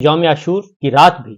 یوم عاشور کی رات بھی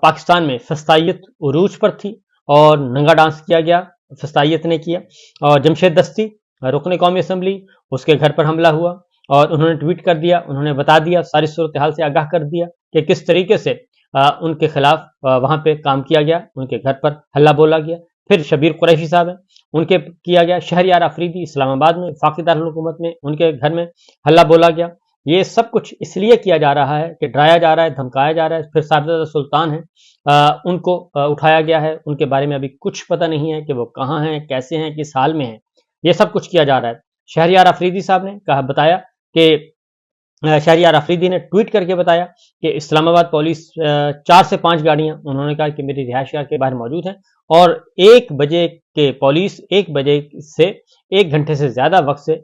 پاکستان میں فسطائیت عروج پر تھی اور ننگا ڈانس کیا گیا، فسطائیت نے کیا، اور جمشید دستی رکن قومی اسمبلی، اس کے گھر پر حملہ ہوا اور انہوں نے ٹویٹ کر دیا، انہوں نے بتا دیا، ساری صورتحال سے آگاہ کر دیا کہ کس طریقے سے ان کے خلاف وہاں پہ کام کیا گیا، ان کے گھر پر حلہ بولا گیا۔ پھر شبیر قریشی صاحب ہیں، ان کے کیا گیا، شہریار افریدی اسلام آباد میں وفاقی دارالحکومت میں ان کے گھر میں حلہ بولا گیا۔ یہ سب کچھ اس لیے کیا جا رہا ہے کہ ڈرایا جا رہا ہے، دھمکایا جا رہا ہے۔ پھر صاحبزادہ سلطان ہیں، ان کو اٹھایا گیا ہے، ان کے بارے میں ابھی کچھ پتہ نہیں ہے کہ وہ کہاں ہیں، کیسے ہیں، کس حال میں ہیں۔ یہ سب کچھ کیا جا رہا ہے۔ شہریار افریدی صاحب نے بتایا کہ شہریار افریدی نے ٹویٹ کر کے بتایا کہ اسلام آباد پولیس 4 سے 5 گاڑیاں انہوں نے کہا کہ میری رہائش گاہ کے باہر موجود ہیں، اور 1 بجے کے پولیس 1 بجے سے 1 گھنٹے سے زیادہ وقت سے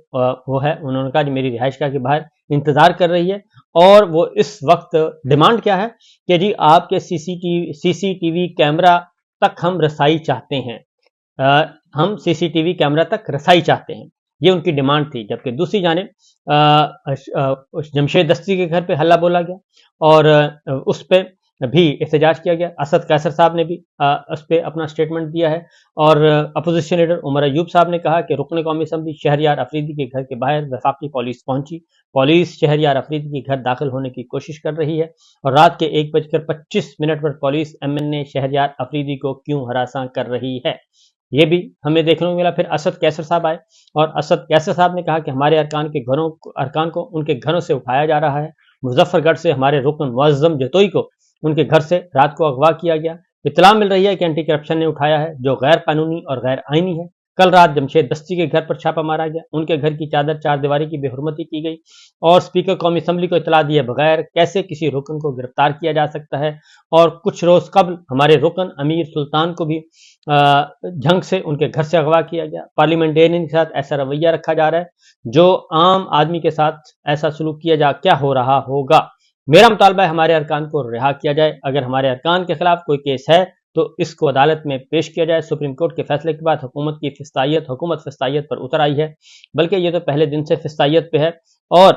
وہ ہے، انہوں نے کہا کہ میری رہائش گاہ کے باہر انتظار کر رہی ہے، اور وہ اس وقت ڈیمانڈ کیا ہے کہ جی آپ کے سی سی ٹی وی کیمرہ تک ہم رسائی چاہتے ہیں، ہم سی سی ٹی وی کیمرہ تک رسائی چاہتے ہیں، یہ ان کی ڈیمانڈ تھی۔ جبکہ دوسری جانب جمشید دستی کے گھر پہ حلہ بولا گیا اور اس پہ بھی احتجاج کیا گیا۔ اسد قیصر صاحب نے بھی اس پہ اپنا سٹیٹمنٹ دیا ہے، اور اپوزیشن لیڈر عمر ایوب صاحب نے کہا کہ رکن قومی اسمبلی شہریار افریدی کے گھر کے باہر وفاقی پولیس پہنچی، پولیس شہریار افریدی کے گھر داخل ہونے کی کوشش کر رہی ہے، اور رات کے 1:25 پر پولیس MNA شہریار افریدی کو کیوں ہراساں کر رہی ہے، یہ بھی ہمیں دیکھنے کو ملا۔ پھر اسد قیصر صاحب آئے، اور اسد قیصر صاحب نے کہا کہ ہمارے ارکان کو ان کے گھروں سے اٹھایا جا رہا ہے، مظفر گڑھ سے ہمارے رکن معظم جتوئی کو ان کے گھر سے رات کو اغوا کیا گیا۔ اطلاع مل رہی ہے کہ اینٹی کرپشن نے اٹھایا ہے، جو غیر قانونی اور غیر آئینی ہے۔ کل رات جمشید دستی کے گھر پر چھاپا مارا گیا، ان کے گھر کی چادر 4 دیواری کی بے حرمتی کی گئی، اور اسپیکر قومی اسمبلی کو اطلاع دیے بغیر کیسے کسی رکن کو گرفتار کیا جا سکتا ہے۔ اور کچھ روز قبل ہمارے رکن امیر سلطان کو بھی جھنگ سے ان کے گھر سے اغوا کیا گیا۔ پارلیمنٹرین کے ساتھ ایسا رویہ رکھا جا رہا ہے جو عام آدمی کے ساتھ ایسا سلوک کیا کیا ہو رہا ہوگا۔ میرا مطالبہ ہے ہمارے ارکان کو رہا کیا جائے، اگر ہمارے ارکان کے خلاف کوئی کیس ہے تو اس کو عدالت میں پیش کیا جائے۔ سپریم کورٹ کے فیصلے کے بعد حکومت فسطائیت پر اتر آئی ہے، بلکہ یہ تو پہلے دن سے فسطائیت پہ ہے، اور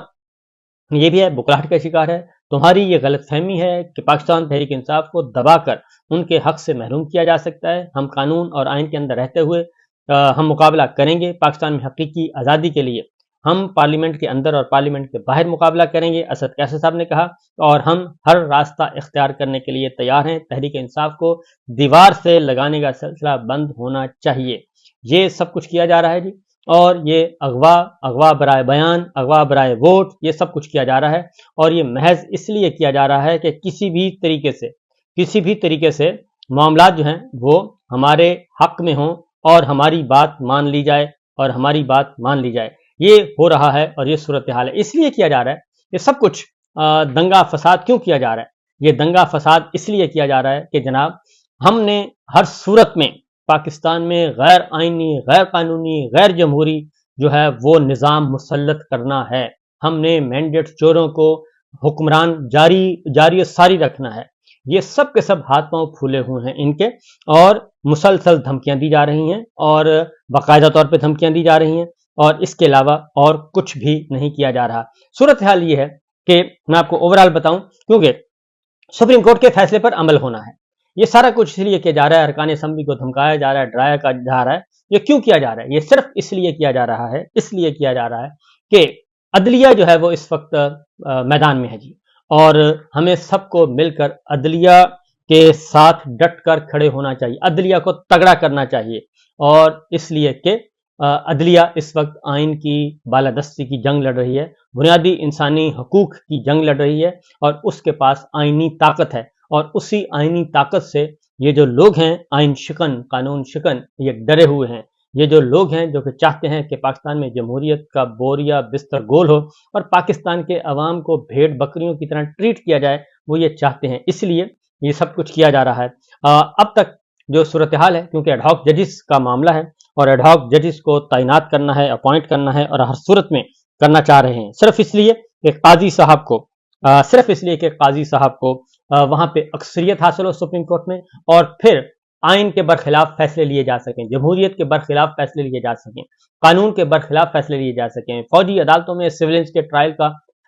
یہ بھی ہے بکراہٹ کا شکار ہے۔ تمہاری یہ غلط فہمی ہے کہ پاکستان تحریک انصاف کو دبا کر ان کے حق سے محروم کیا جا سکتا ہے۔ ہم قانون اور آئین کے اندر رہتے ہوئے ہم مقابلہ کریں گے پاکستان میں حقیقی آزادی کے لیے، ہم پارلیمنٹ کے اندر اور پارلیمنٹ کے باہر مقابلہ کریں گے، اسد قیصر صاحب نے کہا، اور ہم ہر راستہ اختیار کرنے کے لیے تیار ہیں۔ تحریک انصاف کو دیوار سے لگانے کا سلسلہ بند ہونا چاہیے۔ یہ سب کچھ کیا جا رہا ہے جی، اور یہ اغوا برائے بیان، اغوا برائے ووٹ، یہ سب کچھ کیا جا رہا ہے، اور یہ محض اس لیے کیا جا رہا ہے کہ کسی بھی طریقے سے معاملات جو ہیں وہ ہمارے حق میں ہوں اور ہماری بات مان لی جائے، یہ ہو رہا ہے اور یہ صورتحال ہے۔ اس لیے کیا جا رہا ہے یہ سب کچھ، دنگا فساد کیوں کیا جا رہا ہے؟ یہ دنگا فساد اس لیے کیا جا رہا ہے کہ جناب ہم نے ہر صورت میں پاکستان میں غیر آئینی، غیر قانونی، غیر جمہوری جو ہے وہ نظام مسلط کرنا ہے۔ ہم نے مینڈیٹ چوروں کو حکمران جاری ساری رکھنا ہے۔ یہ سب کے سب ہاتھ پاؤں پھولے ہوئے ہیں ان کے، اور مسلسل دھمکیاں دی جا رہی ہیں، اور باقاعدہ طور پہ دھمکیاں دی جا رہی ہیں، اور اس کے علاوہ اور کچھ بھی نہیں کیا جا رہا۔ صورتحال یہ ہے کہ میں آپ کو اوورال بتاؤں، کیونکہ سپریم کورٹ کے فیصلے پر عمل ہونا ہے، یہ سارا کچھ اس لیے کیا جا رہا ہے، ارکان اسمبلی کو دھمکایا جا رہا ہے، ڈرایا جا رہا ہے۔ یہ کیوں کیا جا رہا ہے؟ یہ صرف اس لیے کیا جا رہا ہے کہ عدلیہ جو ہے وہ اس وقت میدان میں ہے جی، اور ہمیں سب کو مل کر عدلیہ کے ساتھ ڈٹ کر کھڑے ہونا چاہیے، عدلیہ کو تگڑا کرنا چاہیے، اور اس لیے کہ عدلیہ اس وقت آئین کی بالادستی کی جنگ لڑ رہی ہے، بنیادی انسانی حقوق کی جنگ لڑ رہی ہے، اور اس کے پاس آئینی طاقت ہے، اور اسی آئینی طاقت سے یہ جو لوگ ہیں آئین شکن، قانون شکن، یہ ڈرے ہوئے ہیں۔ یہ جو لوگ ہیں جو کہ چاہتے ہیں کہ پاکستان میں جمہوریت کا بوریا بستر گول ہو اور پاکستان کے عوام کو بھیڑ بکریوں کی طرح ٹریٹ کیا جائے، وہ یہ چاہتے ہیں، اس لیے یہ سب کچھ کیا جا رہا ہے۔ اب تک جو صورتحال ہے، کیونکہ ایڈ ہاک ججز کا معاملہ ہے اور ایڈ ہاک ججز کو تعینات کرنا ہے، اپوائنٹ کرنا ہے، اور ہر صورت میں کرنا چاہ رہے ہیں صرف اس لیے کہ قاضی صاحب کو وہاں پہ اکثریت حاصل ہو سپریم کورٹ میں، اور پھر آئین کے برخلاف فیصلے لیے جا سکیں، جمہوریت کے برخلاف فیصلے لیے جا سکیں، قانون کے برخلاف فیصلے لیے جا سکیں، فوجی عدالتوں میں سولینس کے ٹرائل کا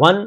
1